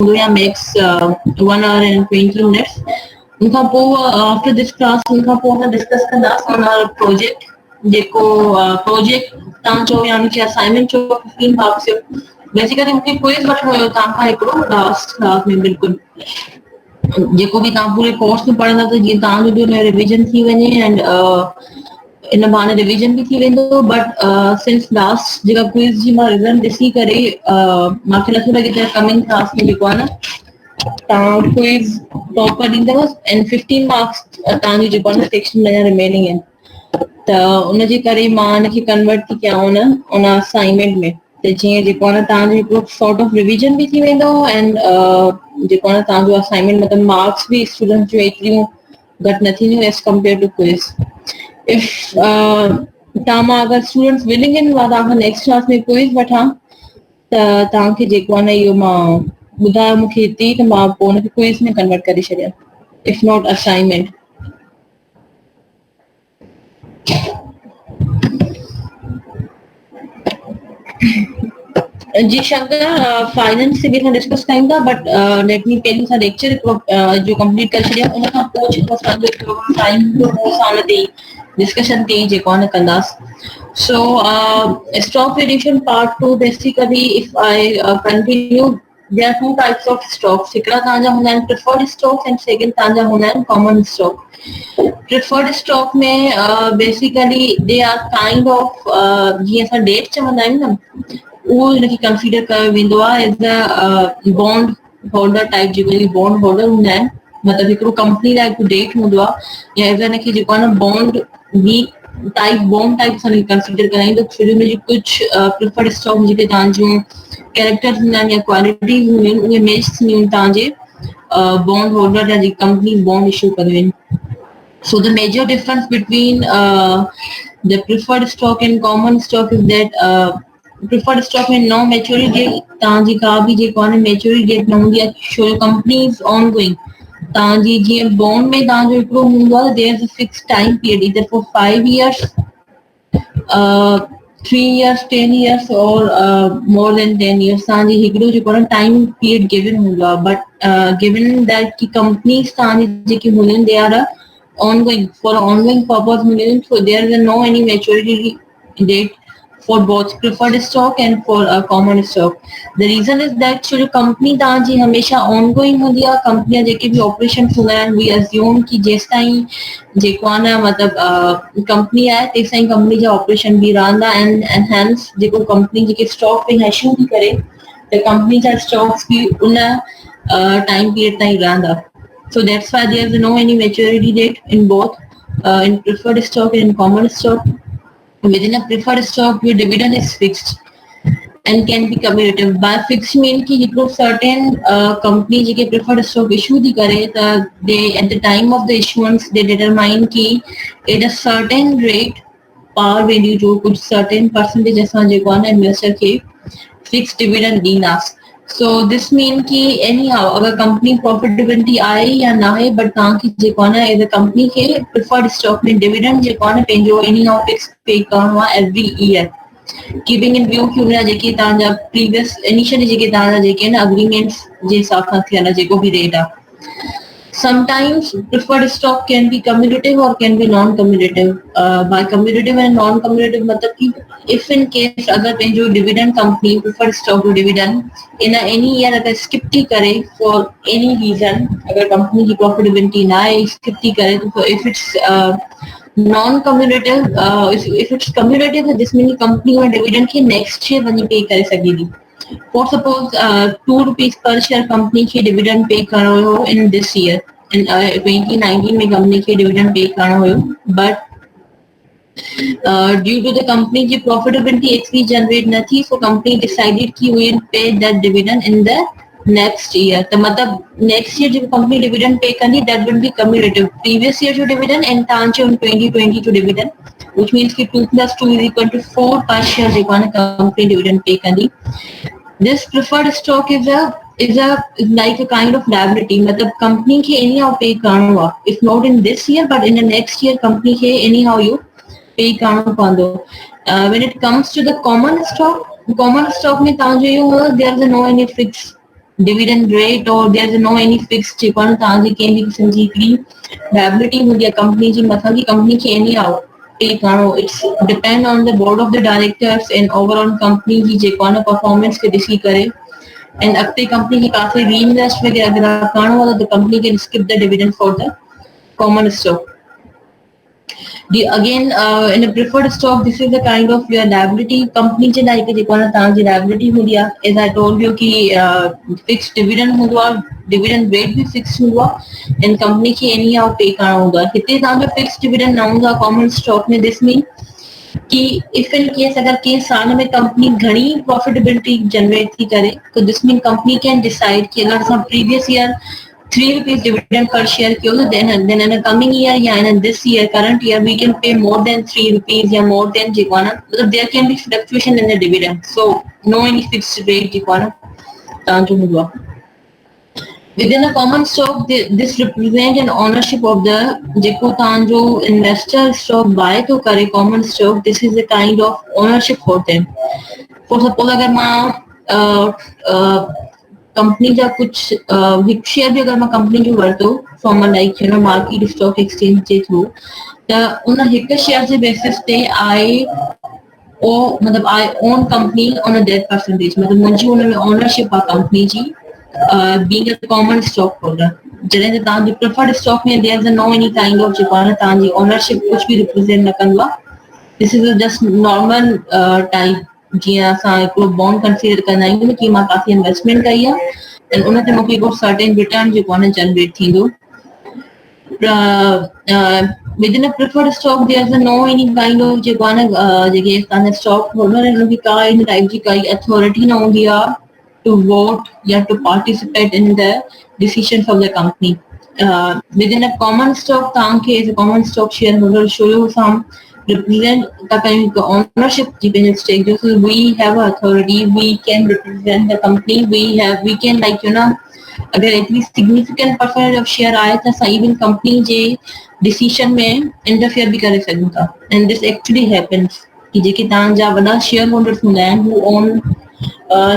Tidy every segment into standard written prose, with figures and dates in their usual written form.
हूंदो या max 1 hour and 20 minutes. उनखां पोइ आफ्टर दिस क्लास उनखां पोइ असां डिस्कस कंदासीं ऑन आवर प्रोजेक्ट जेको प्रोजेक्ट तव्हां चओ यानी कि असाइनमेंट चओ 15 मार्क्स जो बेसिकली मूंखे क्विज़ वठिणो हुयो तव्हां खां हिकिड़ो लास्ट क्लास में बिल्कुलु जेको बि तव्हां पूरे कोर्स में पढ़ंदा त जीअं तव्हांजो बि हुनजो रिविजन थी वञे एंड इन बहाने रिविजन भी थी वेंदो बट सिंस लास्ट जेका क्विज़ जी मां रिज़ल्ट ॾिसी करे मूंखे नथो लॻे त कमिंग क्लास में जेको आहे न तव्हां क्विज़ प्रॉपर ॾींदव एंड 15 मार्क्स तव्हांजी जेको आहे न सेक्शन में रिमेनिंग आहिनि त उनजे करे मां हिनखे कन्वर्ट थी कयां उन असाइनमेंट में त जीअं जेको आहे न तव्हांजो हिकिड़ो सॉर्ट ऑफ रिविजन भी थी वेंदो एंड जेको आहे न तव्हांजो असाइनमेंट मतिलबु मार्क्स बि स्टूडेंट्स जूं एतिरियूं घटि न थींदियूं as compare to quiz if तव्हां मां अगरि स्टूडेंट्स विलिंग आहिनि मां तव्हांखां नेक्स्ट क्लास में क्विज़ वठां त तव्हांखे जेको आहे न इहो मां ॿुधायो मूंखे हिते ई त मां पोइ हुनखे क्विज़ में कन्वर्ट करे छॾियां if not assignment. G Shankar finance से बि असां डिस्कस कयूं था बट लेट मी पहिरीं सां लेक्चर जो कंप्लीट करे छॾियां उन खां पोइ जेको असांजो हिकिड़ो टाइम साल ते डिस्कशन ते जेको आहे न कंदासीं. So stock prediction part 2 basically if I continue there are two types of stocks. हिकिड़ा तव्हांजा हूंदा आहिनि preferred stocks and second तव्हांजा हूंदा आहिनि common stock. Preferred stock में basically they are kind of जीअं असां डेट चवंदा आहियूं न उहो हिनखे कंसीडर कयो वेंदो आहे as a bond holder type JK bond holder हूंदा आहिनि मतिलबु हिकिड़ो कंपनी लाइ हिकु डेट हूंदो आहे या एज़ हिनखे जेको आहे न bond B type bond type सां कंसीडर कराईंदो छोजो हुनजी कुझु प्रिफर्ड स्टॉक जेके तव्हांजूं कैरेक्टर्स हूंदा आहिनि या क्वालिटीज़ हूंदियूं आहिनि उहे मैच थींदियूं आहिनि तव्हांजे बॉन्ड होल्डर या जेकी कंपनी बॉन्ड इशू कंदियूं आहिनि. So the major difference between the preferred stock and common stock is that preferred stock में no maturity date तव्हांजी का बि जेको आहे न maturity date न हूंदी आहे छो कंपनी इज ongoing तव्हांजी जीअं बॉन्ड में तव्हांजो हिकिड़ो हूंदो आहे there is a fixed time period either for 5 years 3 years 10 years or more than 10 years तव्हांजी हिकिड़ो जेको आहे न टाइम पीरियड गिवन हूंदो आहे बट गिवन दैट की कंपनीज तव्हांजी जेकी हूंदियूं आहिनि they are ongoing for ongoing purpose meaning so there is no any maturity date for both preferred stock and for common stock. The reason is that जो company तव्हांजी हमेशा ongoing हूंदी आहे कंपनी जेके बि ऑपरेशन हूंदा आहिनि we assume कि जेसि ताईं जेको आहे न मतिलबु कंपनी आहे तेसि ताईं कंपनी जा ऑपरेशन बि रहंदा एंड हैंस जेको कंपनी जेके स्टॉक पे इशू थी करे त कंपनी जा स्टॉक्स बि उन टाइम पीरियड ताईं रहंदा. So that's why there is no any maturity date in both in preferred stock and in common stock. Within a preferred stock, your dividend is fixed and can be cumulative. By fixed mean कि हिकिड़ो certain company जेके preferred stock issue थी करे त they at the time of the issuance they determine कि at a certain rate par value जो कुछ certain percentage असां जेको आहे न investor खे fixed dividend ॾींदासीं. So this mean कि anyhow अगर कंपनी प्रॉफिटेबिलिटी आहे या न आहे बट तव्हांखे जेको आहे न एज अ कंपनी खे प्रिफर्ड स्टॉक में डिविडेंड जेको आहे न पंहिंजो anyhow फिक्स पे करणो आहे every year keeping in view कि हुनजा जेके तव्हांजा प्रीवियस इनिशियली जेके तव्हांजा जेके आहिनि अग्रीमेंट्स जे हिसाब सां थियल जेको बि रेट आहे. Sometimes preferred stock can be cumulative or can be non-cumulative. By cumulative and non-cumulative मतलब कि if in case अगर पंहिंजो dividend company preferred stock जो dividend in any year अगर skip थी करे for any reason अगर company की profitability ना आहे skip थी करे तो if it's non-cumulative if it's cumulative this means company उन dividend खे next year वञी pay करे सघे थी. For suppose 2 rupees per share company के dividend pay करणो हुयो in this year in 2019 में company के dividend pay करणो हुयो but due to the company की profitability actually generate न थी so company decided कि we will pay that dividend in the next year. तो मतलब next year जब company dividend pay कंदी that will be cumulative previous year जो dividend and तव्हांजो 2020 जो dividend which means कि 2 plus 2 is equal to 4 per share जेको आहे न company dividend pay कंदी. This preferred stock is like a kind of liability. मतलब company के anyhow pay करणो आहे. If not in this year, but in the next year, company के anyhow you pay करणो पवंदो. When it comes to the common stock में तव्हांजो इहो there is no any fixed dividend rate, or there's no any fixed जेको आहे न तव्हांजी कंहिं बि क़िस्म जी हिकिड़ी liability हूंदी आहे कंपनी जी मथां की कंपनी खे एनी आउट पे करणो. It's depend on the board of the directors and overall company जी जेको आहे न परफॉर्मेंस खे ॾिसी करे एंड अॻिते कंपनी खे काफ़ी रीइन्वेस्ट वग़ैरह अगरि करणो आहे त company can skip the dividend for the common stock. Again, in a preferred stock, this is the kind of your liability. Company जे लाइ जेको आहे न तव्हांजी liability हूंदी आहे. As I told you कि fixed dividend हूंदो आहे, dividend rate भी fixed हूंदो आहे, and company खे anyhow pay करणो हूंदो आहे. हिते तव्हांजो fixed dividend न हूंदो आहे common stock में. This means कि if in case अगर कंहिं साल में कंपनी घणी profitability generate थी करे, तो this means company can decide कि अगर असां previous year 3 rupees dividend per share कियो, then in a coming year या in this year current year we can pay more than 3 rupees या more than जेको आहे न, there can be fluctuation in the dividend, so no any fixed rate जेको आहे न तव्हांजो हूंदो आहे. Within a common stock, this represent an ownership of the जेको तव्हांजो investor stock buy तो करे common stock, this is a kind of ownership for them. For suppose अगर मां कंपनी जा कुछ हिकु शेयर भी अगर मां कंपनी जो वरितो from like you know market stock exchange J through, त उन हिकु शेयर जे बेसिस ते आई ओ मतलब I own company on a debt percentage, मतलब मुंहिंजी हुन में ओनरशिप आहे कंपनी जी being a common stock holder. जॾहिं त तव्हांजी प्रिफर्ड स्टॉक में there is no any kind of जेको आहे न तव्हांजी ओनरशिप कुझु बि रिप्रेज़ेंट न कंदो आहे. This is just normal type. जीअं असां हिकिड़ो बॉन्ड कंसीडर कंदा आहियूं कि मां काफ़ी इन्वेस्टमेंट कई आहे ऐं उन ते मूंखे हिकिड़ो सर्टेन रिटर्न जेको आहे न जनरेट थींदो. within a preferred stock there is no any kind of जेको आहे न जेके तव्हांजा स्टॉक होल्डर आहिनि उनखे का इन टाइप जी काई अथॉरिटी न हूंदी आहे to vote या to participate in the decisions of the company. Within a common stock, तव्हांखे as a common stock shareholder show you some represent the kind of ownership dependent stake. So we have authority, we can represent the company, we can like you know अगर at least significant percentage of share आए त असां even company जे decision में interfere बि करे सघूं था. And this actually happens कि जेके तव्हांजा वॾा शेयर होल्डर्स हूंदा आहिनि who own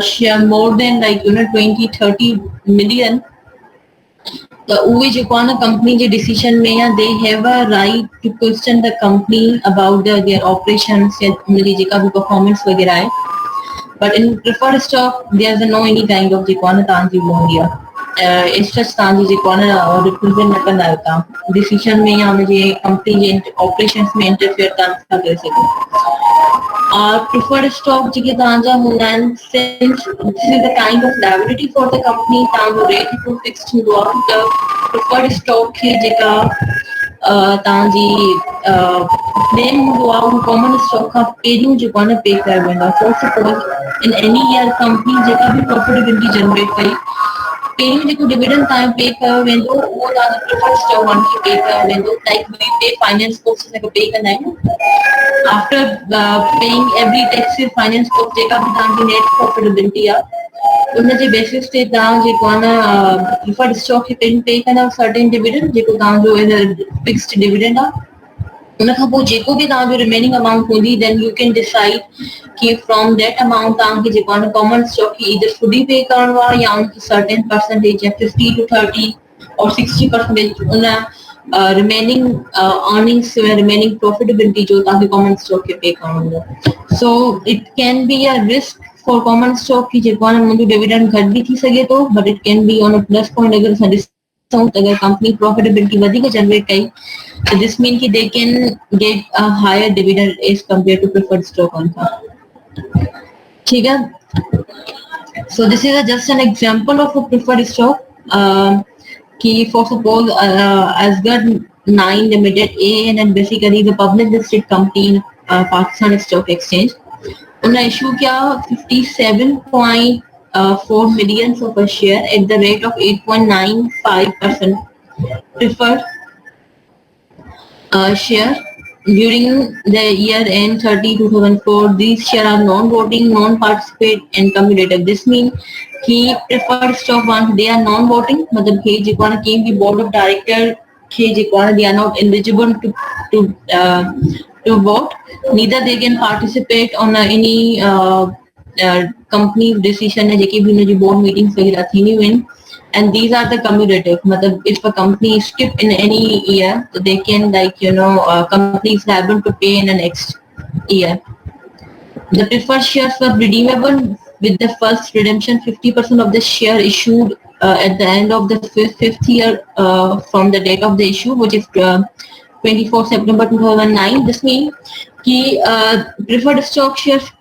share more than like you know 20-30 million, त उहे जेको आहे न कंपनी जे डिसीजन में या they have a right to question the company about their operations या उनजी जेका बि परफॉर्मेंस वग़ैरह आहे. But in preferred stock there is no any kind of जेको आहे न तव्हांजी हूंदी आहे इंस्ट्रक्ट तव्हांजी जेको आहे न रिप्रेज़ेंट न कंदा आहियो तव्हां डिसीजन में या हुनजे कंपनी जे ऑपरेशंस में इंटरफेयर तव्हां नथा करे सघो. प्रिफर्ड स्टॉक जेके तव्हांजा हूंदा आहिनि since this is the kind of liability for the company, तव्हांजो रेट हिकिड़ो फिक्स्ड हूंदो आहे. त प्रिफर्ड स्टॉक खे जेका तव्हांजी क्लेम हूंदो आहे उहो कॉमन स्टॉक खां पहिरियों जेको आहे न पे कयो वेंदो आहे. For suppose in any year company जेका बि प्रॉफिटेबिलिटी जनरेट कई पहिरियों जेको डिविडेंड तव्हांजो पे कयो वेंदो उहो तव्हांजो प्रिफर्ड स्टॉक वन खे पे कयो वेंदो. लाइक वी पे फाइनेंस कॉस्ट हिनखे पे कंदा आहियूं. After paying every tax finance cost जेका बि तव्हांजी नेट प्रॉफिटेबिलिटी आहे उनजे बेसिस ते तव्हां जेको आहे न प्रिफर्ड स्टॉक खे पहिरियों पे कंदा सर्टेन डिविडेंड जेको तव्हांजो फिक्स्ड डिविडेंड आहे. उनखां पोइ जेको बि तव्हांजो रिमेनिंग अमाउंट हूंदी देन यू कैन डिसाइड कि फ्रॉम दैट अमाउंट तव्हांखे जेको आहे न कॉमन स्टॉक खे ईदर फुली पे करणो आहे या उनखे सर्टेन परसेंटेज या 50 to 30 और 60% उन रिमेनिंग अर्निंग्स रिमेनिंग प्रॉफिटेबिलिटी जो तव्हांखे कॉमन स्टॉक खे पे करणो हूंदो. So it can be a risk for common stock की जेको आहे न मुंहिंजो डिविडेंड घटि बि थी सघे थो, but it can be on a plus point. अगरि असां ॾिसूं त अगरि कंपनी प्रॉफिटेबिलिटी वधीक जनरेट कई so this means कि they can get a higher dividend as compared to preferred stock on का. ठीक है. So this is just an example of a preferred stock. कि for suppose Asgard 9 Limited AN and basically the public listed company in Pakistan Stock Exchange. उन्होंने issue किया 57.4 million of a share at the rate of 8.95% preferred share during the year end 30/2004. These shares are non-voting, non-participate, and cumulative. This means कि preferred stock ones they are non-voting, मतलब कि जेको आहे कहीं भी board of director खे जेको आहे they are not eligible to vote. Neither they can participate on any company decision है जेकी भी उनजी बोर्ड मीटिंग्स वगैरह थींदियूं आहिनि, and these are the cumulative, matlab if a company skip in any year, so they can like company is liable to pay in the next year. The preferred shares were redeemable with the first redemption. 50% of the share issued at the end of the fifth year from the date of the issue, which is 24 September 2009. This means कि preferred stock shares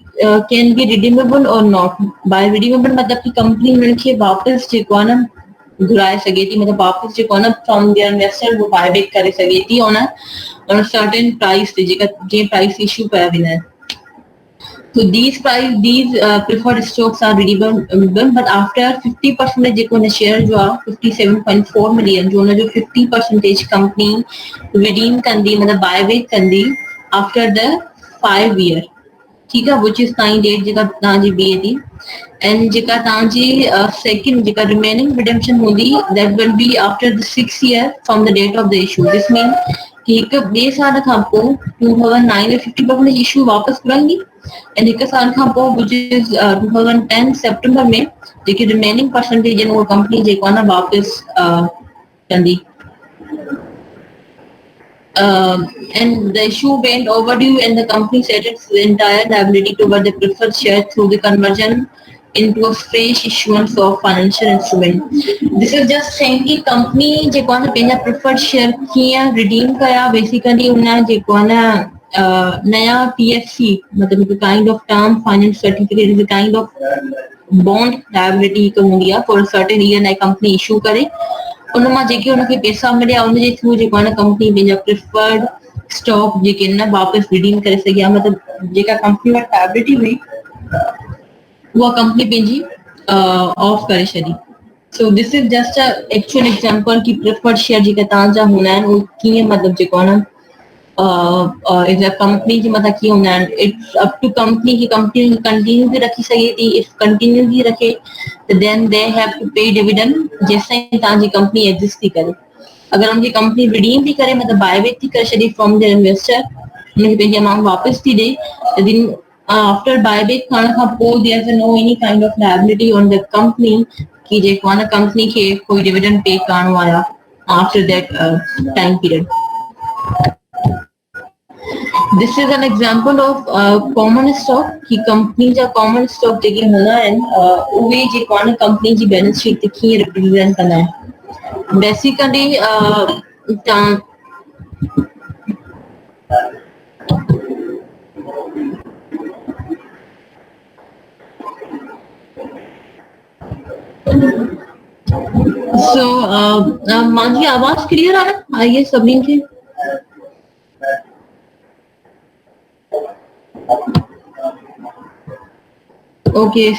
can be redeemable or not. By redeemable मतलब कि company उनखे वापस जेको आहे न घुराए सघे थी, मतलब वापस जेको आहे न फ्रॉम देयर इन्वेस्टर वो बाय बैक करे सघे थी ऑन अ सर्टेन प्राइस ते जेका जे प्राइस इशू कया वेंदा आहिनि. So these preferred stocks are redeemable, but after 50% जेको न शेयर जो आहे 57.4 मिलियन जो उन जो 50% कंपनी रिडीम कंदी, मतलब बाय बैक कंदी आफ्टर द 5 year. ठीक है, which is ताईं डेट जेका तव्हांजी बीहे थी. एंड जेका तव्हांजी सेकंड जेका रिमेनिंग रिडेम्पशन हूंदी that will be after the 6 year from the date of the issue. This mean कि हिकु ॿिए साल खां पोइ 2009 में 50% इशू वापसि घुराईंदी, एंड हिकु साल खां पोइ विच इज 2010 सेप्टेम्बर में जेकी रिमेनिंग परसेंटेज आहिनि उहा कंपनी जेको आहे न वापसि कंदी. And the issue went overdue and the company set its entire liability toward the preferred share through the conversion into a fresh issuance of financial instrument. This is just saying कि company जेको आहे न पंहिंजा preferred share कीअं redeem कया, basically उन जेको आहे न नया PFC मतलब हिकु kind of term finance certificate is a kind of bond liability हिकु हूंदी आहे for a certain year नई company issue करे उनमां जेके उनखे पैसा मिलिया उनजे थ्रू जेको आहे न कंपनी पंहिंजा प्रिफर्ड स्टॉक जेके न वापसि रिडीम करे सघी आहे, मतलब जेका कंपनी वटि लायबिलिटी हुई उहा कंपनी पंहिंजी ऑफ करे छॾी. So this is just a actual example कि प्रिफर्ड शेयर जेके तव्हांजा हूंदा आहिनि उहे कीअं मतलब जेको आहे न कंपनी जे मथां कीअं हूंदा आहिनि. इट्स अप टू कंपनी की कंपनी कंटिन्यू बि रखी सघे थी. इफ कंटिन्यू बि रखे त देन दे हैव टू पे डिविडेंड जेसिताईं तव्हांजी कंपनी एग्जिस्ट थी करे. अगर उनकी कंपनी रिडीम थी करे मतलब बाय बैक थी करे छॾे फ्रॉम देयर इन्वेस्टर, उनखे पंहिंजी अमाउंट वापसि थी ॾे, त दिन आफ्टर बाय बैक करण खां पोइ there is no any kind of liability on the company कि जेको आहे न कंपनी खे कोई डिविडेंड पे करणो आहे after that time period. This is an example of common stock कि कंपनी जा common stock जेके हूंदा आहिनि उहे जेको आहे न कंपनी जी बैलेंस शीट ते कीअं रिप्रेज़ेंट कंदा आहिनि. बेसिकली तव्हां मुंहिंजी आवाज़ क्लियर आहे सभिनी खे? Okay.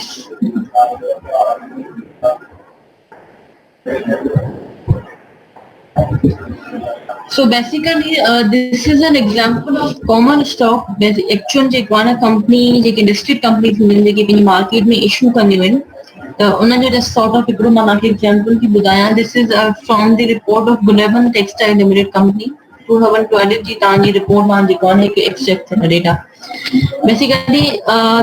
So basically, this is an example of common stock. Actual जेको आहे न कंपनी जेके लिस्टेड कंपनीज हूंदियूं आहिनि जेके पंहिंजी मार्केट में इशू कंदियूं आहिनि त उनजो जस्ट सॉर्ट ऑफ हिकिड़ो मां तव्हांखे एग्जांपल थी ॿुधायां. This is from the report of Guleban textile limited company 2012 जी तव्हांजी रिपोर्ट मां जेको आहे हिकु एक्सट्रैक्ट थियल data. Basically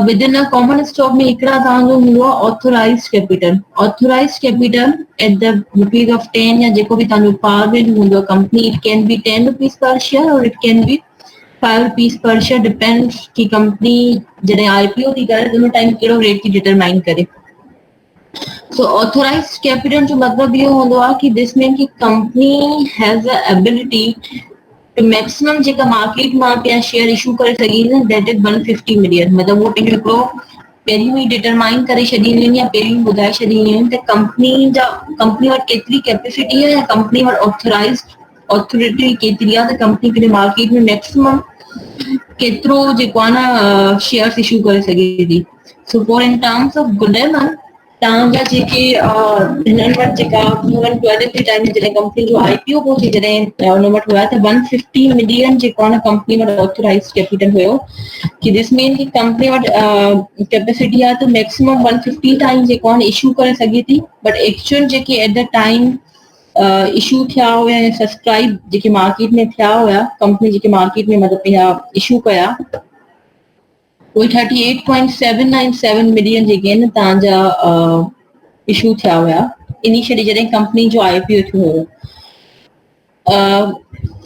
with in a common stock में हिकिड़ा तव्हांजो हूंदो आहे authorised capital. Authorised capital at the rupees of 10 या जेको बि तव्हांजो पार वैल्यू हूंदो आहे company, it can be 10 rupees per share or it can be 5 rupees per share, depends कि कंपनी जॾहिं IPO थी करे उन टाइम कहिड़ो रेट थी डिटरमाइन करे. So authorized capital जो मतलब ये होंदो आहे कि दिस मीन कि company has a ability to maximum जेका मार्केट में पिया शेयर इशू करे सघी न दैट इज 150 मिलियन. मतलब वो पंहिंजो हिकिड़ो पहिरियों ई डिटरमाइन करे छॾींदियूं आहिनि या पहिरियों ई ॿुधाए छॾींदियूं आहिनि त कंपनी वटि केतिरी कैपेसिटी आहे या कंपनी वटि ऑथोराइज्ड ऑथोरिटी केतिरी आहे त कंपनी पंहिंजे मार्केट में मैक्सिमम केतिरो जेको आहे न शेयर्स इशू करे सघे थी. So for in terms of Guleban तव्हांजा जेके हिननि वटि जेका 2012 जे टाइम में जॾहिं कंपनी जो IPO पोइ थी जॾहिं हुन वटि हुआ त 150 मिलियन जेको आहे न कंपनी वटि ऑथोराइज्ड कैपिटल हुयो कि दिस मीन कि कंपनी वटि कैपेसिटी आहे त मैक्सिमम 150 टाइम जेको आहे इशू करे सघे थी. But actual JK eight the time issue थिया हुया या सब्सक्राइब जेके मार्केट में थिया हुया कंपनी जेके मार्केट में मतलब पंहिंजा इशू कया कोई 38.797 मिलियन जेके आहिनि तव्हांजा इशू थिया हुया इनिशियली जॾहिं कंपनी जो IPO थियो हुयो।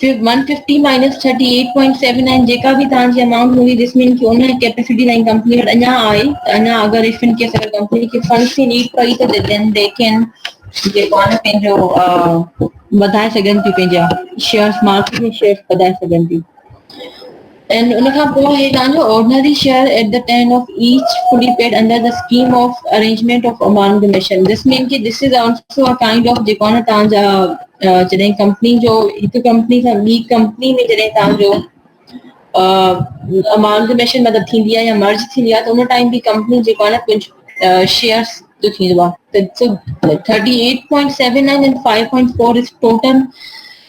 150 माइनस 38.79 जेका भी तव्हांजी अमाउंट हुई जिसमें कि उन कैपेसिटी ताईं कंपनी वटि अञा आहे त अञा अगरि इफ इन केस अगरि कंपनी खे फंड्स जी नीड पई त देन दे कैन जेको आहे न पंहिंजो वधाए सघनि थियूं पंहिंजा शेयर्स मार्केट में शेयर्स वधाए सघनि थियूं। And उनखां पोइ हे तव्हांजो ordinary share at the time of each fully paid under the scheme of arrangement of amalgamation. This means कि this is also a kind of जेको आहे न तव्हांजा जॾहिं कंपनी जो हिकु कंपनी खां ॿी कंपनी में जॾहिं तव्हांजो अमालगमेशन मतिलबु थींदी आहे या मर्ज थींदी आहे त उन टाइम बि कंपनी जेको आहे न कुझु शेयर्स जो थींदो आहे त 38.79 and 5.4 इज टोटल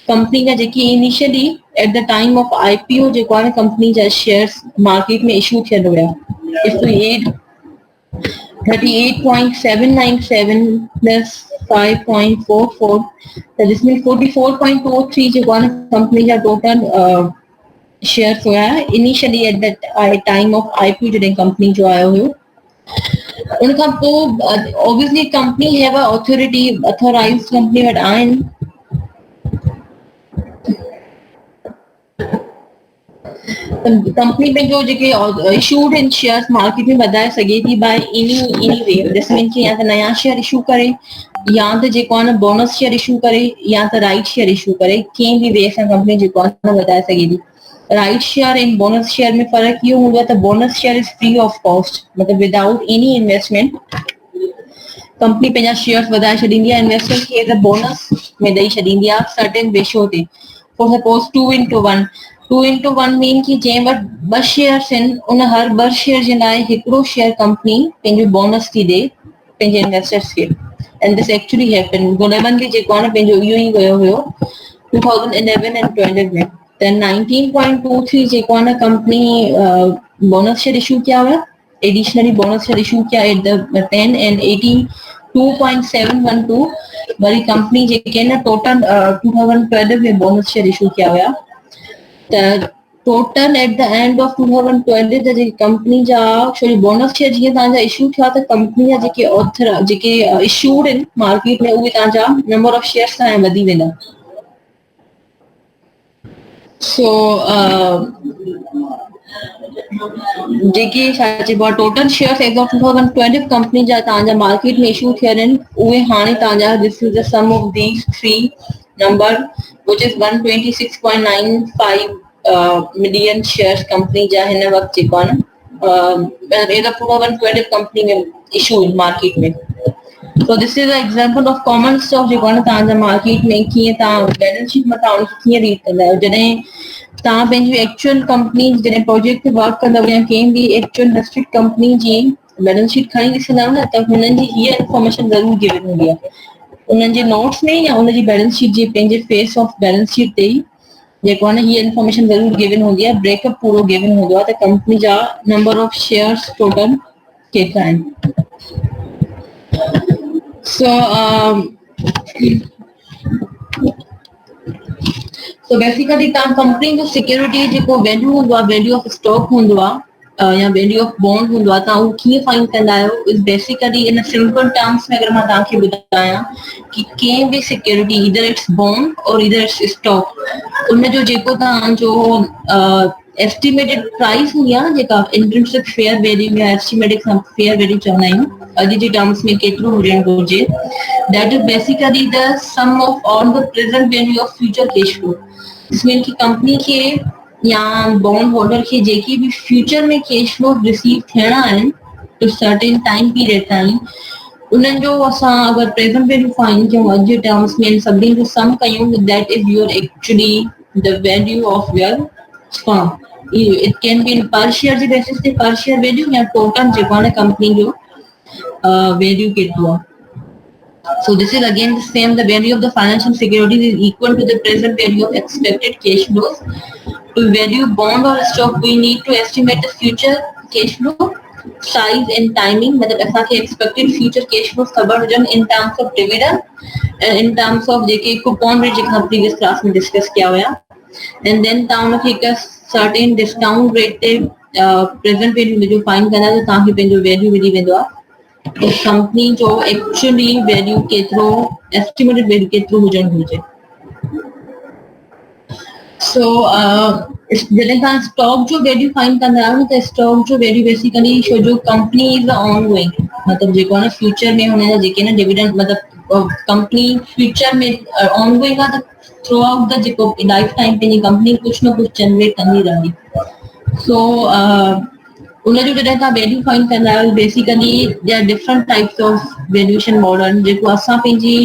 कंपनी जा जेकी initially at the time of IPO जेको आहे न कंपनी जा शेयर्स मार्केट में इशू थियल हुया। इफ टू एड 38.797 प्लस 5.44 त दिस मीन 44.23 जेको आहे न कंपनी जा टोटल शेयर्स हुया initially at the time of IPO जॾहिं कंपनी जो आयो हुयो। उनखां पोइ obviously company have a authority authorised company वटि आहिनि कंपनी पंहिंजो जेके इशूड इन शेयर्स मार्केट में वधाए सघे थी by any way this mean कि या त नया शेयर इशू करे या त जेको आहे न बोनस शेयर इशू करे या त राइट शेयर इशू करे कंहिं बि वे सां कंपनी जेको आहे न वधाए सघे थी। राइट शेयर ऐं बोनस शेयर में फ़र्क़ु इहो हूंदो आहे त bonus share is free of cost मतिलबु विदाउट एनी इन्वेस्टमेंट कंपनी पंहिंजा शेयर्स वधाए छॾींदी आहे इन्वेस्टर खे एज़ अ बोनस में ॾेई छॾींदी आहे सर्टेन रेशियो ते। फॉर सपोज 2:1 2:1 मीन कि जंहिं वटि 2 शेयर्स आहिनि उन हर 2 शेयर जे लाइ हिकिड़ो शेयर कंपनी पंहिंजो बोनस थी ॾे पंहिंजे इन्वेस्टर्स खे एंड दिस एक्चुअली हैपन गोलेमन खे जेको आहे न पंहिंजो इहो ई वियो हुयो 2011 and 12 में त 19.23 जेको आहे न कंपनी बोनस शेयर इशू किया हुआ एडिशनली बोनस शेयर इशू किया एट द 10 and 82.712 वरी कंपनी जेके न टोटल 2012 में बोनस शेयर इशू किया हुआ त total eight the end of 2020 जा जेके कंपनी जा एक्चुअली बोनस शेयर जीअं तव्हांजा इशू थिया त कंपनी जा जेके ऑथर जेके इशूड आहिनि मार्केट में उहे तव्हांजा नंबर ऑफ शेयर्स सां वधी वेंदा। सो जेके छा चइबो आहे total shares as of 2020 company जा तव्हांजा मार्केट में इशू थियल आहिनि उहे हाणे तव्हांजा this is the sum of these 3 number which is 126.95 million shares company जा हिन वक्त जेको आहे न एज ऑफ 2020 कंपनी में इशू इन मार्केट में। So this is an example of common stock जेको आहे न तव्हांजा मार्केट में कीअं तव्हां बैलेंस शीट मथां उनखे कीअं रीड कंदा आहियो जॾहिं तव्हां पंहिंजी एक्चुअल कंपनी जॾहिं प्रोजेक्ट ते वर्क कंदव या कंहिं बि एक्चुअल लिस्टेड कंपनी जी बैलेंस शीट खणी ॾिसंदा न त हुननि जी हीअ इंफॉर्मेशन ज़रूर गिवन हूंदी आहे उन्हनि जे नोट्स में या उनजी बैलेंस शीट जे पंहिंजे फेस ऑफ बैलेंस शीट ते ई जेको आहे न हीअ इंफॉर्मेशन ज़रूर गिवन हूंदी आहे ब्रेकअप पूरो गिवन हूंदो आहे त कंपनी जा नंबर ऑफ शेयर्स टोटल केतिरा आहिनि। So basically तव्हां कंपनी जो सिक्योरिटी जेको वैल्यू हूंदो आहे वैल्यू ऑफ स्टॉक हूंदो आहे या वैल्यू ऑफ बॉन्ड हूंदो आहे तव्हां उहो कीअं फाइंड कंदा आहियो is basically in simple terms में अगरि मां तव्हांखे ॿुधायां कि कंहिं बि सिक्योरिटी ईदर इट्स बॉन्ड और ईदर इट्स स्टॉक उनजो जेको तव्हांजो एस्टिमेटेड प्राइस हूंदी आहे न जेका इंट्रिंसिक फेयर वैल्यू या एस्टिमेटेड फेयर वैल्यू चवंदा आहियूं अॼु जे टर्म्स में केतिरो हुजणु घुरिजे that is basically the sum of all the present value of future cash flow इसमें कि कंपनी के या बॉन्ड होल्डर के जेके भी फ्यूचर में कैश फ्लो रिसीव थियणा आहिनि टू सर्टेन टाइम पीरियड ताईं उन्हनि जो असां अगरि प्रेजेंट वैल्यू फाइंड कयूं अॼु जे टर्म्स में सभिनी जो सम कयूं that is your actually the value of your firm it can be in पर शेयर जे बेसिस ते पर शेयर वैल्यू या टोटल जेको आहे न कंपनी जो वैल्यू केतिरो आहे। So this is again the same. The value of the financial securities is equal to the present value of expected cash flows. To value bond or stock, we need to estimate the future cash flow, size and timing. मतलब ऐसा कि expected future cash flows खबर Heusen in terms of dividend and in terms of JK coupon rate जेका previous class में discuss किया हुआ and then तव्हां उनखे हिकु certain discount rate ते प्रेजेंट वैल्यू जो फाइंड कंदा त तव्हांखे पंहिंजो वैल्यू मिली वेंदो आहे त कंपनी जो एक्चुअली वैल्यू केतिरो एस्टिमेटेड वैल्यू केतिरो हुजणु घुरिजे. सो जॾहिं तव्हां स्टॉक जो वैल्यू फाइंड कंदा आहियो न त स्टॉक जो वैल्यू बेसिकली छो जो कंपनी इज़ ऑन गोइंग मतिलबु जेको आहे न फ्यूचर में हुनजा जेके न डिविडेंड मतिलबु कंपनी फ्यूचर में ऑन गोइंग आहे त थ्रू आउट द जेको लाइफ टाइम पंहिंजी कंपनी कुझु न कुझु जनरेट कंदी रहंदी. सो उनजो जॾहिं तव्हां वैल्यू फाइंड कंदा आहियो basically there are different types of valuation model जेको असां पंहिंजी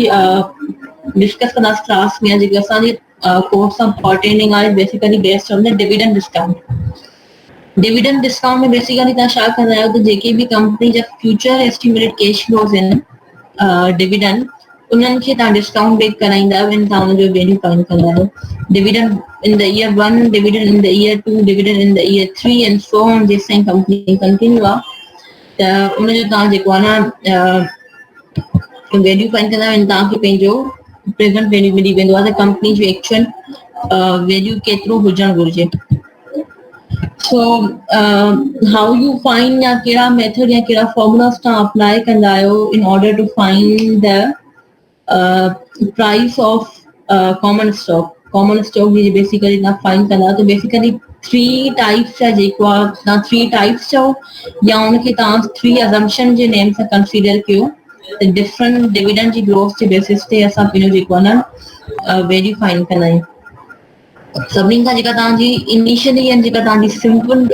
डिस्कस कंदासीं क्लास में जेके असांजे कोर्स ऑफ पर्टेनिंग आहे basically based on the dividend discount. Dividend discount में बेसिकली तव्हां छा कंदा आहियो त जेके बि कंपनी जा फ्यूचर एस्टिमेटेड कैश फ्लोज आहिनि डिविडेंड उन्हनि खे तव्हां डिस्काउंट बेक कराईंदा आहियो ऐं तव्हां हुनजो वैल्यू फाइंड कंदा आहियो. Dividend in the year 1, dividend in the year 2, dividend in the year 3 and so on जेसि ताईं कंपनी कंटिन्यू आहे त उनजो तव्हां जेको आहे न वैल्यू फाइंड कंदा आहियो ऐं तव्हांखे पंहिंजो प्रेजेंट वैल्यू मिली वेंदो आहे त कंपनी जो एक्चुअल वैल्यू केतिरो हुजणु घुरिजे. सो हाउ यू फाइंड या कहिड़ा मेथड या कहिड़ा फॉर्मुलास तव्हां अप्लाई कंदा आहियो in order to find the price of common stock. Common stock जी बेसिकली तव्हां फाइंड कंदा त बेसिकली 3 टाइप्स जा जेको आहे तव्हां 3 टाइप्स चओ या उनखे तव्हां 3 अजम्पशन जे नेम सां कंसीडर कयो त डिफरेंट डिविडेंड जी ग्रोथ जे बेसिस ते असां पंहिंजो जेको आहे न वैल्यू फाइंड कंदा आहियूं. सभिनी खां जेका तव्हांजी इनिशियली जेका तव्हांजी सिंपल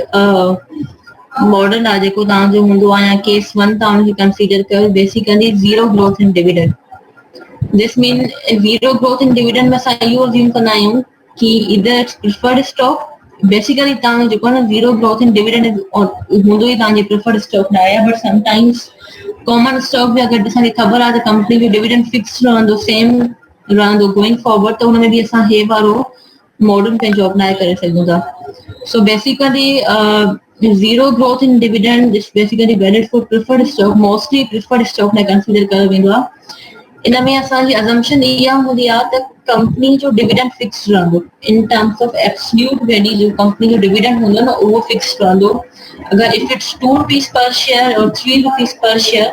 मॉडल आहे जेको तव्हांजो हूंदो आहे या केस 1 तव्हां उनखे कंसीडर कयो basically zero growth in dividend. This mean zero growth in dividend में असां इहो अज्यूम कंदा आहियूं कि इधर प्रिफर्ड स्टॉक बेसिकली तव्हां जेको आहे न ज़ीरो ग्रोथ इन डिविडेंड हूंदो ई तव्हांजे प्रिफर्ड स्टॉक न आहे बट समटाइम्स कॉमन स्टॉक बि अगरि असांखे ख़बर आहे त कंपनी जो डिविडेंड फिक्स रहंदो सेम रहंदो गोइंग फॉरवर्ड त हुनमें बि असां हे वारो मॉडल पंहिंजो अप्लाई करे सघूं था. So basically zero growth in dividend is basically valid for preferred stock mostly preferred stock में कंसीडर कयो वेंदो आहे. इन में असांजी अजम्पशन इहा हूंदी आहे त कंपनी जो डिविडेंड फिक्स रहंदो इन टर्म्स ऑफ एब्सोल्यूट वैल्यू जो कंपनी जो डिविडेंड हूंदो न उहो फिक्स रहंदो. अगरि इफ इट्स 2 rupees पर शेयर और 3 rupees पर शेयर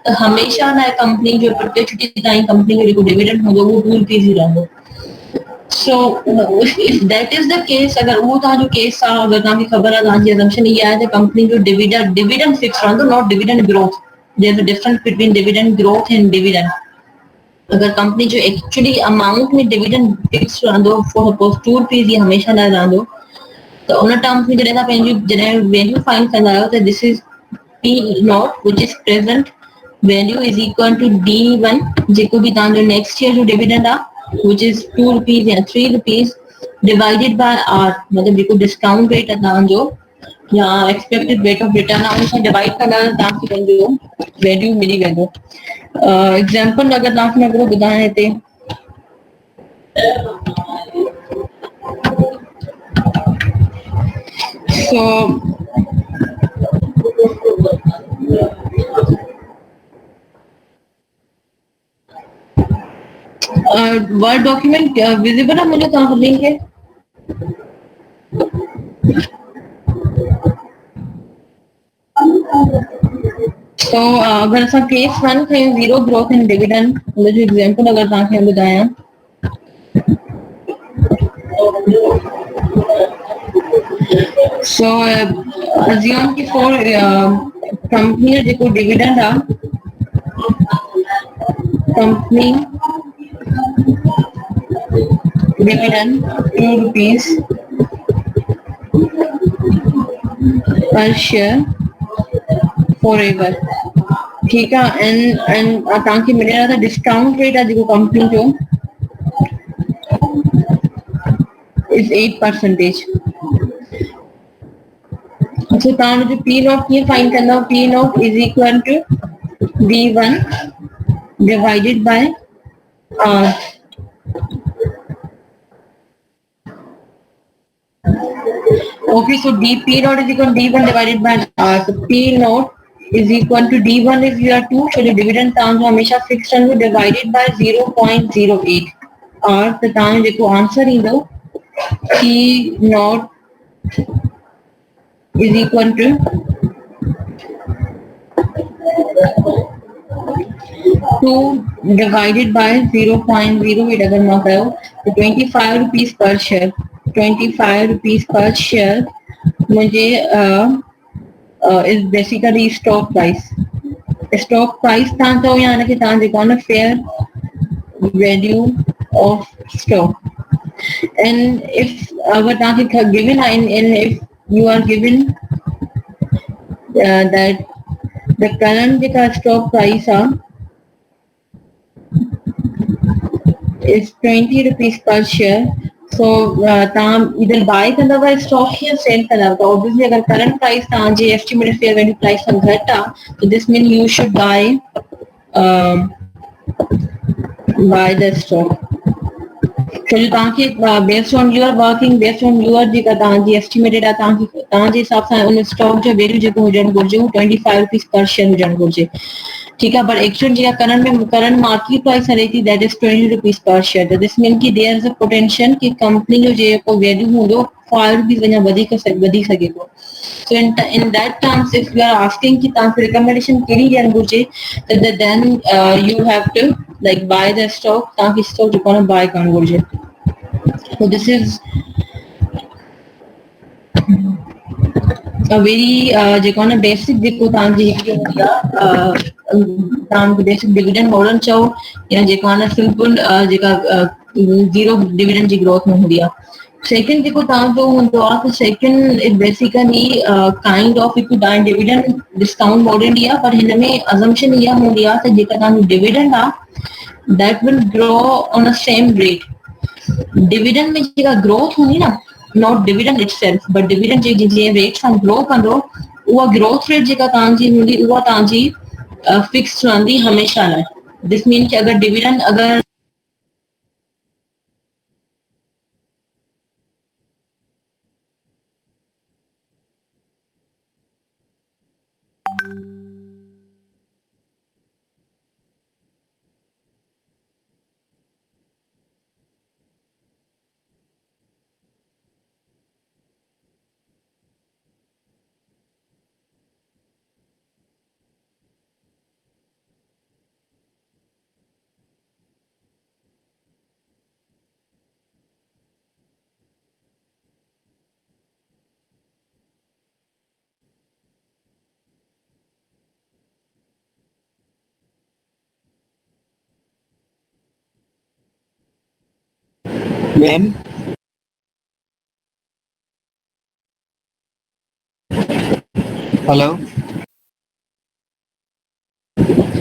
त हमेशह लाइ कंपनी जो परपेचुटी ताईं कंपनी जो जेको डिविडेंड हूंदो उहो 2 rupees ई रहंदो. So if that is the case अगरि उहो तव्हांजो केस आहे अगरि तव्हांखे ख़बर आहे तव्हांजी अजम्पशन इहा आहे त कंपनी जो डिविडेंड फिक्स रहंदो not dividend growth. There is a difference between dividend growth and dividend. अगर कंपनी जो एक्चुअली अमाउंट में डिविडेंड फिक्स रहंदो फॉर सपोज 2 rupees ही हमेशह लाइ रहंदो त उन टर्म्स में जॾहिं तव्हां पंहिंजी जॾहिं वैल्यू फाइंड कंदा आहियो त this is P not which is present value is equal to D1 जेको बि तव्हांजो नेक्स्ट ईयर जो डिविडेंड आहे विच इज 2 rupees या 3 rupees डिवाइडेड बाय R मतिलबु जेको डिस्काउंट रेट आहे तव्हांजो या एक्सपेक्टेड रेट ऑफ रिटर्न आहे उन सां डिवाइड कंदा आहियो तव्हांखे पंहिंजो वैल्यू मिली वेंदो. एग्जाम्पल अगरि तव्हांखे मां हिकिड़ो ॿुधायां हिते सो वर्ड डॉक्यूमेंट विजिबल आहे मुंहिंजो तव्हां सभिनी खे? तो अगर असां केस 1 खयूं ज़ीरो ग्रोथ इन डिविडेंड हुनजो एग्जांपल अगर तव्हांखे ॿुधायां सो अस्यूम कि फॉर कंपनी जो जेको डिविडेंड आहे company dividend 2 rupees per share forever. ठीक है एंड तव्हांखे मिलेगा त डिस्काउंट रेट आहे जेको कंपनी जो इज 8%. अच्छा तव्हां हुनजो P नॉट कीअं फाइंड कंदव? P not is equal to D1 divided by R. Okay, so P naught is equal to D1 divided by R. So P naught is equal to D1 is your 2. So the dividend terms हमेशा fixed रहंदो divided by 0.08 R. तो तव्हांजो जेको answer ईंदो P naught is equal to 2 divided by 0.08 अगर मैं करो तो 25 rupees per share, 25 rupees per share मुझे is basically stock price. Stock price था तो यानी कि तां जेको न fair value of stock. And if अगर तां given and if you are given that the current जेका stock price आहे is 20 rupees per share. So तां either buy कंदव stock या sell कंदव. तो obviously अगर current price तव्हांजी estimated fair value price खां घटि आहे, so this means you should buy the stock. So जो तव्हांखे based on your working, based on your जेका तव्हांजी estimated आहे तव्हांजे हिसाब सां उन stock जो value जेको हुजणु घुरिजे हू 25 rupees per share हुजणु घुरिजे. ठीक है, but actually जेका current market price हले थी that is 20 rupees per share. So this means कि there is a potential कि company जो जेको value हूंदो 5 rupees अञा वधी सघे थो. So in that terms, if you are asking कि तव्हांखे recommendation कहिड़ी ॾियणु घुरिजे, then you have to like buy the stock. तव्हांखे stock जेको आहे buy करणु घुरिजे. So this is a very जेको आहे न basic जेको तव्हांजी हिकिड़ी हूंदी आहे तव्हांखे बेसिक डिविडेंड मॉडल चओ या जेको आहे न सिंपल जेका ज़ीरो डिविडेंड जी ग्रोथ में हूंदी आहे. सेकंड जेको तव्हांजो हूंदो आहे त second is basically kind of हिकु डिविडेंड डिस्काउंट मॉडल ई आहे, पर हिन में अजम्पशन इहा हूंदी आहे त जेका तव्हांजो डिविडेंड आहे that will grow on a same rate. Dividend में जेका ग्रोथ हूंदी न, not dividend itself but dividend J rate सां ग्रो कंदो, उहा ग्रोथ रेट जेका तव्हांजी हूंदी उहा तव्हांजी फिक्स रहंदी हमेशह लाइ. दिस मीन कि अगर डिविडेंड अगर मैम हेलो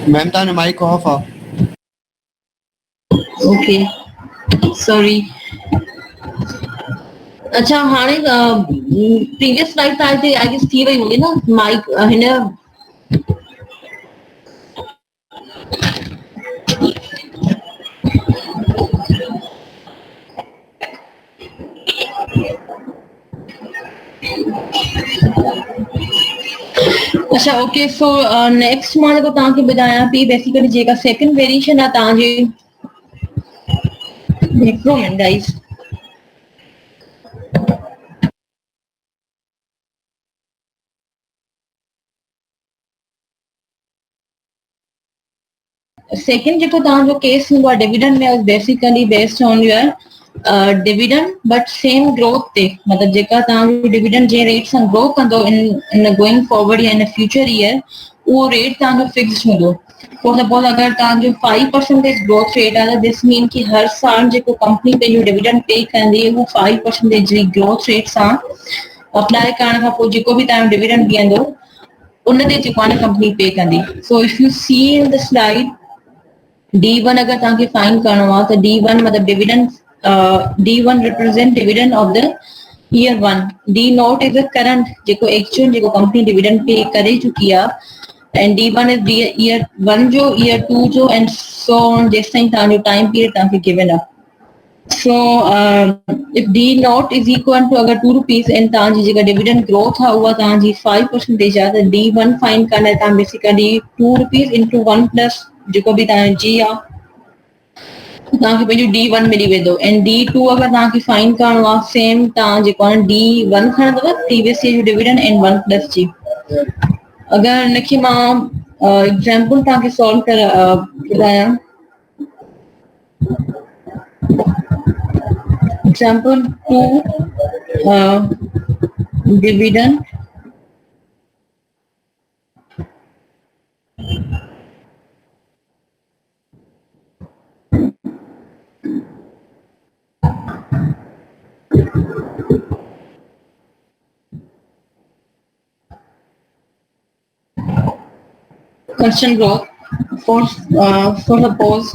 मैम तव्हांजो माइक ऑफ आहे. Okay sorry. अच्छा हाणे प्रीवियस स्लाइड तव्हांखे आई गेस थी वई हूंदी न माइक हिन. अच्छा ओके. सो नेक्स्ट मां जेको तव्हांखे ॿुधायां पई बेसिकली जेका सेकंड वेरिएशन आहे तव्हांजी हिकिड़ो मिनट गाइस. सेकंड जेको तव्हांजो केस हूंदो आहे डिविडेंड में basically based on your dividend but same growth ते, मतलब जेका तव्हांजो डिविडेंड जे रेट सां ग्रो कंदो इन गोइंग फॉरवर्ड या इन फ्यूचर ईयर उहो रेट तव्हांजो फिक्स्ड हूंदो. फॉर सपोज अगर तव्हांजो 5% ग्रोथ रेट आहे त दिस मीन कि हर साल जेको कंपनी पंहिंजो डिविडेंड पे कंदी उहो 5% जी ग्रोथ रेट सां अप्लाई करण खां पोइ जेको बि तव्हांजो डिविडेंड बीहंदो उन ते जेको आहे न कंपनी पे कंदी. So if you see in the slide D1 अगर तव्हांखे फाइंड करणो आहे त D1 मतलब dividend D1 represent dividend of the year 1. D not is the current जेको एक्चुअल जेको कंपनी डिविडेंड पे करे चुकी आहे एंड D1 इज ईयर 1 जो ईयर 2 जो एंड सो ऑन जेसिताईं तव्हांजो टाइम पीरियड तव्हांखे गिवन आहे. So if D naught is equal to अगर 2 rupees and तव्हांजी जेका डिविडेंड ग्रोथ आहे उहा तव्हांजी 5% आहे त D1 फाइंड करण लाइ तव्हां बेसिकली 2 rupees into 1 plus जेको बि तव्हांजो G आहे ताकि पे जो D1 मिली वेदो एंड D2 अगर ताकि फाइन करणो आ सेम ता जेको D1 खणदव प्रीवियस ईयर जो डिविडेंड एंड 1 प्लस जी अगर नखी मां एग्जांपल ताकि सॉल्व कर बुधाया example 2 dividend constant growth for suppose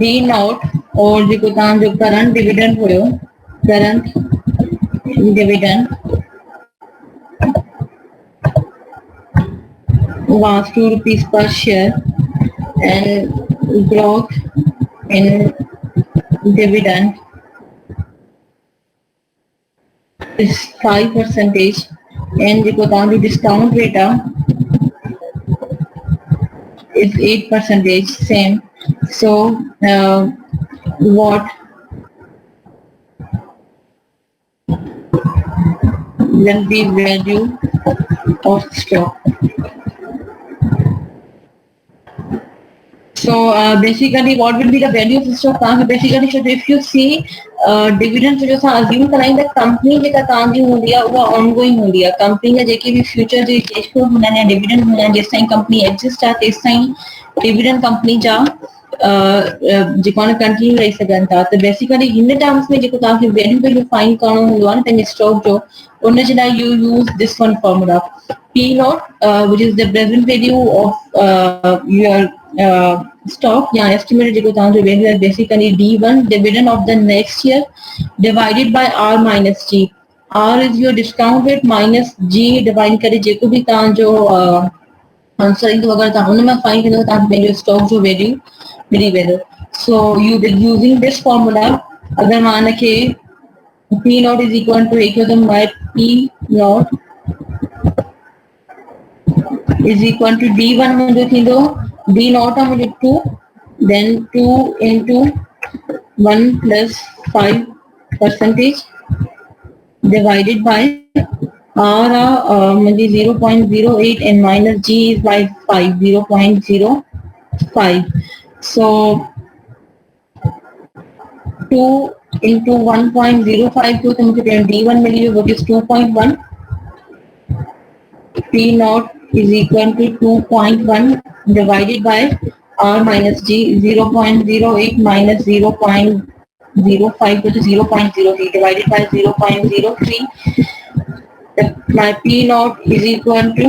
D naught और जो तां जो करंट डिविडेंड हुयो current dividend was 2 rupees per share and growth in dividend is 5% and जो तां जो discount rate is 8% same. So what will be value of stock? So basically what will be the value of the stock? Basically so if you see dividend जो सा assume कराइंदा company जेका तांजी होंदी है वो ongoing होंदी है company जा जेके भी future जे cash flow होना है dividend होना है जिस टाइम company exist है इस टाइम dividend company जा जेको न कंटिन्यू रही सघनि था त बेसिकली हिन टर्म्स में जेको तव्हांखे वैल्यू वैल्यू फाइंड करणो हूंदो आहे न पंहिंजे स्टॉक जो उन जे लाइ you use this one formula P naught which is the present value of your stock या estimated जेको तव्हांजो वैल्यू आहे basically D1 dividend of the next year divided by R minus G. R is your discount rate minus G divide करे जेको भी तव्हांजो answer ईंदो अगरि तव्हां हुन में फाइंड कंदव तव्हांखे पंहिंजो स्टॉक जो वैल्यू मिली वेंदो so you using this formula अगरि मां हिनखे P naught is equal to equilibrium by P naught is equal to D1 मुंहिंजो थींदो D naught आहे मुंहिंजो 2 then 2 into 1 plus 5% divided by R मुंहिंजी 0.08 and minus G is by 5 0.05 so 2 into 1.052 तो मुझे D1 milli which is 2.1 P naught is equal to 2.1 divided by R minus G 0.08 minus 0.05 which is 0.03 divided by 0.03 my P naught is equal to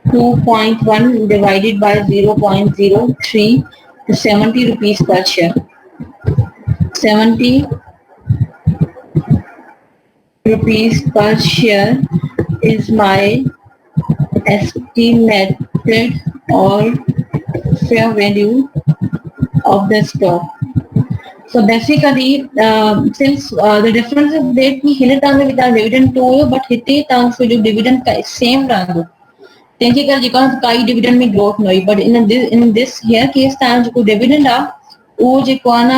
2.1 divided by 0.03 to 70 rupees per share 70 rupees per share is my estimated or fair value of the stock. So basically, since the difference is that we हिन time में विदा dividend तो हो, but हिते time से जो dividend का same रहंदो, तंहिंजे करे जेका काई dividend में growth न हुई, but in this here case time जो dividend आ, वो जेको आहे न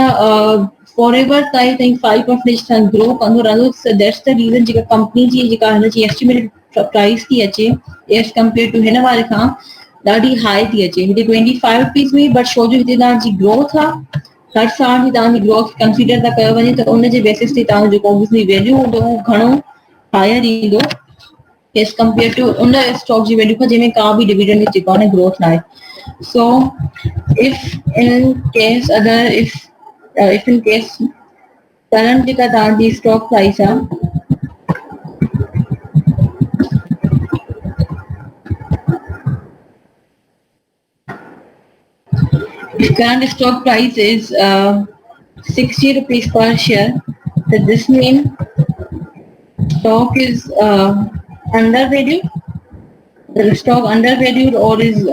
forever ताईं 5% ताईं grow कंदो रहंदो, so that's the reason जेका company जी जेका हिन जी estimated price थी अचे, as compared to हिन वारे खां ॾाढी हाई थी अचे, हिते 25 rupees हुई, but छो जो हिते तव्हांजी growth आहे हर साल जी तव्हांजी ग्रोथ कंसीडर था कयो वञे त उन जे बेसिस ते तव्हांजो जेको ऑब्वियसली वैल्यू हूंदो उहो घणो हायर ईंदो एज कंपेयर टू उन स्टॉक जी वैल्यू खां जंहिंमें का बि डिविडेंड जेको आहे ग्रोथ न आहे सो इफ इन केस अगरि इफ इन केस करंट जेका तव्हांजी स्टॉक प्राइस आहे if current stock price is 60 rupees per share, then this means stock is undervalued. The stock undervalued or is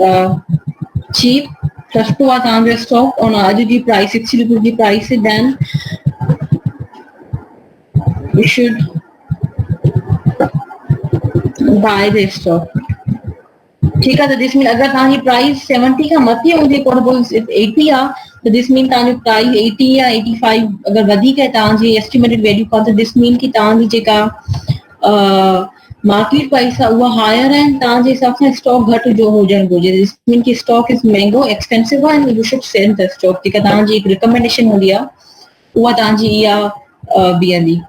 cheap. Sस्तो आहे तव्हांजो stock on अॼु जी price 60 rupees ji price then you should buy the stock. ठीक है, तो this mean अगर तव्हांजी price 70 खां मथे हुजे कोर्टबल 80 आहे, तो दिस मीन तव्हांजो प्राइस 80 या 85 अगर वधीक है तव्हांजी एस्टिमेटेड वैल्यू खां, तो दिस मीन की तव्हांजी जेका मार्केट प्राइस आहे उहा हायर है, तव्हांजे हिसाब सां स्टॉक घटि जो हुजणु घुरिजे. दिस मीन की स्टॉक इज महांगो एक्सपेंसिव आहे and you should sell the stock. जेका तव्हांजी हिकु रिकमेंडेशन हूंदी आहे उहा तव्हांजी इहा बीहंदी.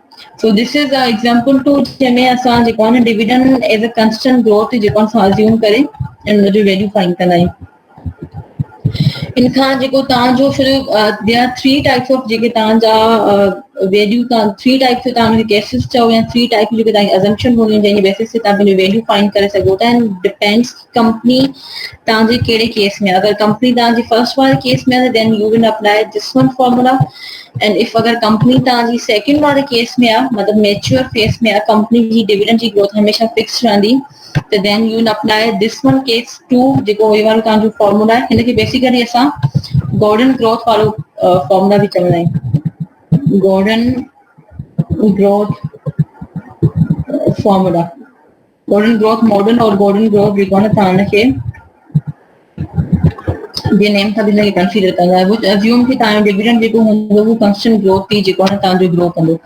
So this is an example to जंहिंमें असां जेको आहे न dividend as a constant growth जेको असां अज्यूम करे ऐं हुनजो वैल्यू फाइंड कंदा आहियूं. इन खां जेको तव्हांजो फिर देयर आर 3 टाइप्स ऑफ जेके तव्हांजा वैल्यू तव्हां 3 टाइप्स जो तव्हां केसिस चओ या 3 टाइप जेके तव्हांजी अजम्पशन हूंदियूं आहिनि जंहिंजे बेसिस ते तव्हां पंहिंजो वैल्यू फाइंड करे सघो था. एंड डिपेंड्स कंपनी तव्हांजे कहिड़े केस में. अगर कंपनी तव्हांजी फर्स्ट वारे केस में आहे then you will apply this one formula. And if अगर कंपनी तव्हांजी सेकंड वारे केस में आहे मतलब मैच्योर फेस में आहे, कंपनी जी डिविडेंड जी ग्रोथ हमेशा फिक्स रहंदी, तो then you will apply this one case to जेको ये वारो तव्हांजो फॉर्मूला आहे. हिनखे बेसिकली असां गॉर्डन ग्रोथ वारो फॉर्मूला भी चवंदा आहियूं. Gordon growth formula, Gordon growth model और गॉर्डन ग्रोथ जेको आहे न तव्हां हुनखे जे नेम सां बि हिनखे कंसीडर कंदा आहियो. अज्यूम की तव्हांजो डिविडेंड जेको हूंदो उहो कांस्टेंट ग्रोथ थी जेको आहे न तव्हांजो ग्रो कंदो.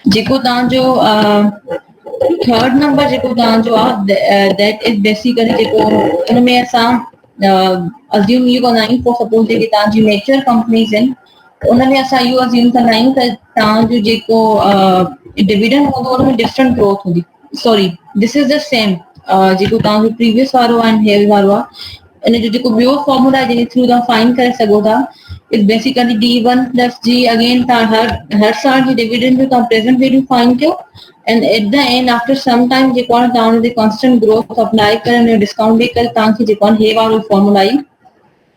जेको तव्हांजो थर्ड नंबर जेको तव्हांजो आहे दैट इज बेसिकली जेको हुनमें असां अज्यूम इहो कंदा आहियूं फॉर सपोज जेके तव्हांजी मेच्योर कंपनीज़ आहिनि उनमें असां इहो अज्यूम कंदा आहियूं त तव्हांजो जेको डिविडेंड हूंदो उनमें डिफरेंट ग्रोथ हूंदी. Sorry, this is the same जेको तव्हांजो प्रीवियस वारो आहे हेयर वारो आहे. इन जो जेको ॿियो फॉर्मूला जंहिंजे थ्रू तव्हां फाइंड करे सघो था is basically D1 plus G. Again तव्हां हर साल जी डिविडेंड जो तव्हां प्रेजेंट वैल्यू फाइंड कयो and at the end after some time जेको आहे तव्हां हुनते कांस्टेंट ग्रोथ अप्लाई करे हुनजो डिस्काउंट ॾेई करे तव्हांखे जेको आहे हे वारो फॉर्मूला ई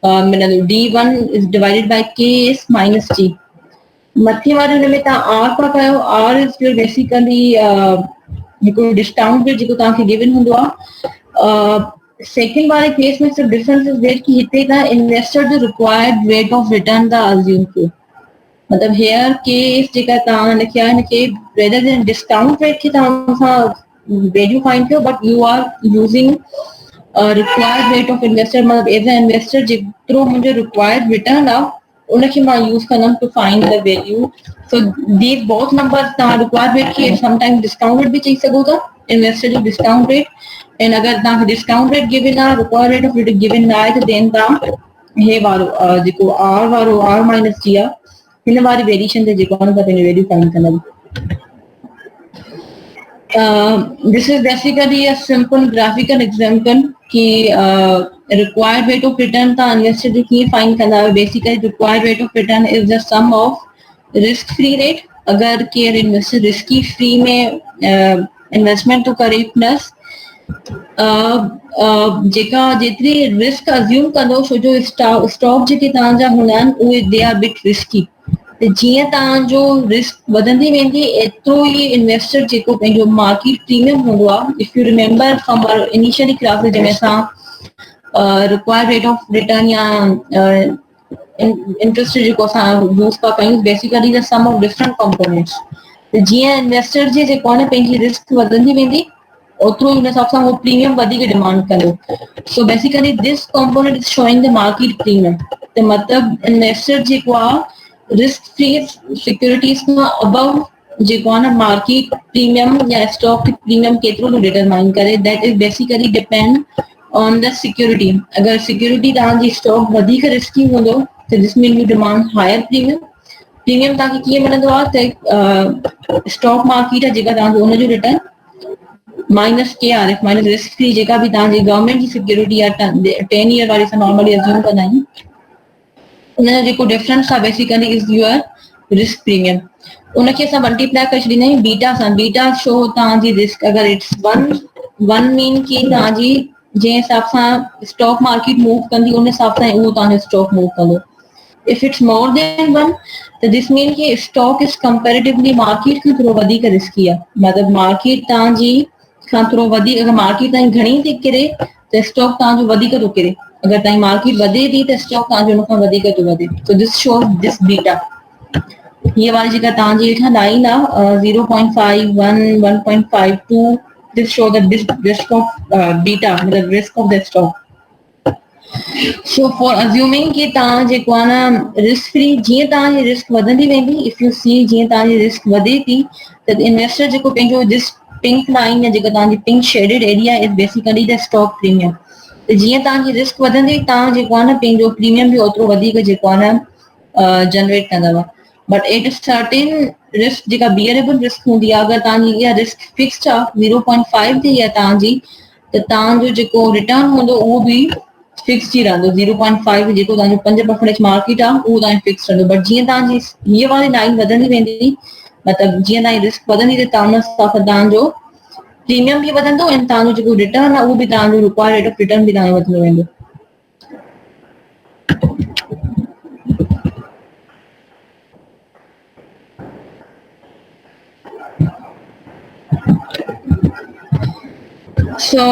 मिलंदो. D1 is divided by KS minus G. मथे वारे हुन में तव्हां R था कयो. R इज योर बेसिकली हिकिड़ो डिस्काउंट रेट जेको तव्हांखे गिवन हूंदो आहे. सेकंड वाले केस में सिर्फ डिफरेंस इज देयर कि हिते तव्हां इन्वेस्टर जो रिक्वायर्ड रेट ऑफ रिटर्न था अज्यूम कयो. मतलब हेयर केस जेका तव्हां हिनखे आहे हिनखे रेदर देन डिस्काउंट रेट खे तव्हां सां वैल्यू फाइंड कयो but you are using required rate of investor. मतलब एज अ इन्वेस्टर जेतिरो मुंहिंजो रिक्वायर्ड रिटर्न आहे उनखे मां यूज़ कंदमि to find the value. So these both number तव्हां रिक्वायर्ड रेट खे समटाइम डिस्काउंट रेट भी चई सघो था, इन्वेस्टर जो डिस्काउंट रेट. एंड अगर तव्हांखे डिस्काउंट रेट गिवन आहे required rate of return given न आहे त देन तव्हां हे वारो जेको R वारो R माइनस G आहे हिन वारी वेरिएशन ते जेको आहे तव्हां पंहिंजो वैल्यू फाइंड कंदा. This is basically a simple graphical example कि required rate of return था इन्वेस्टर जो कीअं फाइंड कंदा आहियो. Basically required rate of return is the sum of risk free rate. अगर केयर इन्वेस्टर रिस्की फ्री में investment तो करे प्लस जेका जेतिरी रिस्क अज्यूम कंदो छो जो स्टॉक जेके तव्हांजा हूंदा आहिनि उहे दे आर बिट रिस्की. त जीअं तव्हांजो रिस्क वधंदी वेंदी एतिरो ई इन्वेस्टर जेको पंहिंजो मार्केट प्रीमियम हूंदो आहे. If you remember from our initially classes जंहिंमें असां रिक्वायर्ड रेट ऑफ रिटर्न या इंटरेस्ट जेको असां यूज़ था कयूं basically the sum of different components. त जीअं इन्वेस्टर जे जेको आहे न पंहिंजी रिस्क वधंदी वेंदी ओतिरो हुन हिसाब सां उहो प्रीमियम वधीक डिमांड कंदो. So basically this component is showing the market premium. त मतिलबु इन्वेस्टर जेको आहे रिस्क फ्री सिक्योरिटीज़ खां अबव जेको आहे न मार्केट प्रीमियम या स्टॉक प्रीमियम केतिरो थो डिटरमाइन करे. That is basically depend on the security. अगर सिक्योरिटी तव्हांजी स्टॉक वधीक रिस्की हूंदो त this mean you demand higher premium. Premium तव्हांखे कीअं मिलंदो आहे त स्टॉक मार्केट आहे जेका तव्हांजो हुनजो return minus KRF minus risk free जेका भी तव्हांजी गवर्नमेंट जी सिक्योरिटी आहे 10 ईयर वारी असां नॉर्मली अज्यूम कंदा आहियूं उनजो जेको डिफरेंस आहे basically is your risk premium. उनखे असां मल्टीप्लाई करे छॾींदा आहियूं बीटा सां. बीटा शो तव्हांजी रिस्क अगर इट्स 1 मीन की तव्हांजी जंहिं हिसाब सां स्टॉक मार्केट मूव कंदी उन हिसाब सां उहो तव्हांजो स्टॉक मूव कंदो. इफ इट्स मोर देन 1 त दिस मीन की स्टॉक इज कंपेरेटिवली मार्केट खां थोरो वधीक रिस्की आहे. मतलब मार्केट तव्हांजी खां थोरो वधीक अगर मार्केट तव्हांजी घणी थी किरे त स्टॉक तव्हांजो वधीक थो किरे. अगर तव्हांजी मार्केट वधे थी त स्टॉक तव्हांजो हुन खां वधीक थो वधे. So this shows this beta. हीअ वारी जेका तव्हांजी हेठां लाइन आहे 0.51 1.52 this show the risk of beta, the risk of the stock. So for assuming कि तव्हां जेको आहे न रिस्क फ्री जीअं तव्हांजी रिस्क वधंदी वेंदी, इफ यू सी जीअं तव्हांजी रिस्क वधे थी त इन्वेस्टर जेको पंहिंजो दिस पिंक लाइन या जेका तव्हांजी pink shaded area is basically the stock premium. त जीअं तव्हांजी रिस्क वधंदी तव्हां जेको आहे न पंहिंजो प्रीमियम बि ओतिरो वधीक जेको आहे न जनरेट कंदव. बट एट सर्टेन रिस्क जेका बियरेबल रिस्क हूंदी आहे, अगरि तव्हांजी इहा रिस्क फिक्स्ड आहे 0.5 ते आहे तव्हांजी, त तव्हांजो जेको रिटर्न हूंदो उहो बि फिक्स ही रहंदो. 0.5 जेको तव्हांजो 5% मार्केट आहे उहो तव्हांजो फिक्स रहंदो. बट जीअं तव्हांजी हीअ वारी लाइन वधंदी वेंदी, मतिलबु जीअं तव्हांजी रिस्क वधंदी त तव्हां उन हिसाब सां तव्हांजो प्रीमियम बि वधंदो ऐं तव्हांजो जेको रिटर्न आहे उहो बि तव्हांजो रिक्वायर्ड रेट ऑफ रिटर्न बि तव्हांजो वधंदो वेंदो. So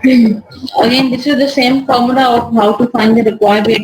again, this is the same formula of how to find the required rate